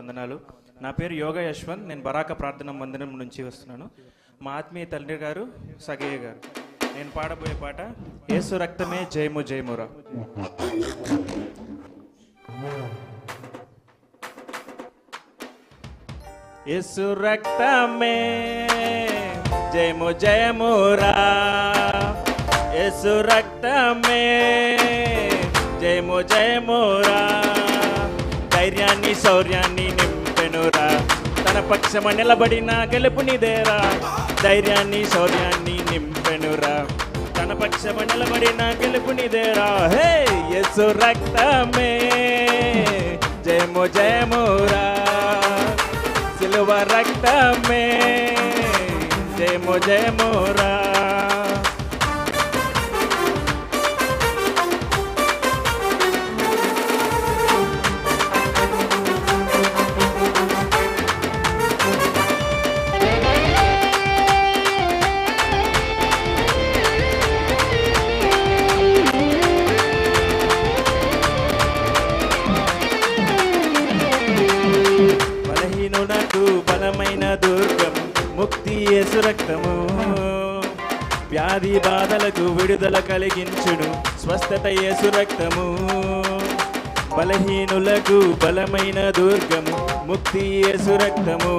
వందనాలు. నా పేరు యోగ యశ్వంత్. నేను బరాక ప్రార్థన మందిరం నుంచి వస్తున్నాను. మా ఆత్మీయ తండ్రి గారు సగయ్య గారు. నేను పాడబోయే పాట యేసు రక్తమే జయము జయమురా. యేసు రక్తమే జయము జయమురా, యేసు రక్తమే జయము జయమురా. ధైర్యాన్ని శౌర్యాన్ని నింపెనురా, తన పక్షమ నిలబడిన గెలుపునిదేరా. ధైర్యాన్ని శౌర్యాన్ని నింపెనురా, తన పక్షమ నిలబడిన గెలుపునిదేరా. హే యేసు రక్తమే జయము జయమురా, సిలువ రక్తమే జయము జయమురా. బలహీనునకు బలమైన దుర్గం ముక్తి యేసు రక్తము. వ్యాధి బాధలకు విడుదల కలిగించును స్వస్థత యేసు రక్తము. బలహీనులకు బలమైన దుర్గము ముక్తి యేసు రక్తము.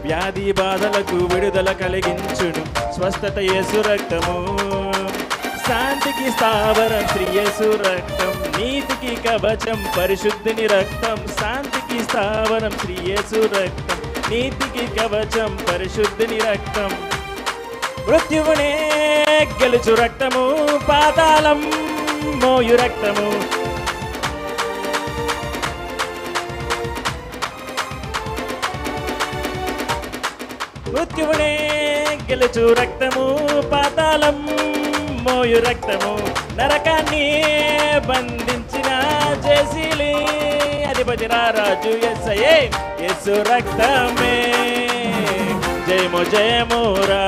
వ్యాధి బాధలకు విడుదల కలిగించును స్వస్థత యేసు రక్తము. శాంతికి స్థావరం శ్రీ యేసు రక్తం, నీతికి కవచం పరిశుద్ధిని రక్తం. శాంతికి స్థావరం శ్రీ యేసు రక్తం, నీతికి కవచం పరిశుద్ధిని రక్తం. మృత్యువునే గెలుచు రక్తము, పాతాళం మోయు రక్తము. మృత్యువునే గెలుచు రక్తము, పాతాళం మోయు రక్తము. నరకాన్ని బంధించిన జేసీలి అధిపతి రాజు యేసయ్యే. యేసు రక్తమే జయము జయమురా,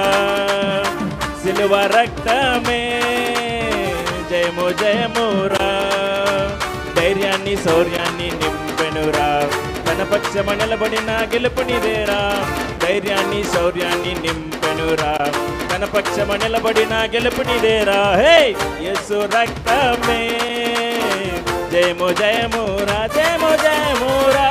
సిలువ రక్తమే జయము జయమురా. ధైర్యాన్ని శౌర్యాన్ని నింపెనురా, తన పక్షమ నిలబడిన గెలుపునిదేరా. ధైర్యాన్ని శౌర్యాన్ని నింపెనురా, తన పక్షమ నిలబడిన గెలుపునిదేరా. హే యేసు రక్తమే జయము జయమురా, జయము జయమురా.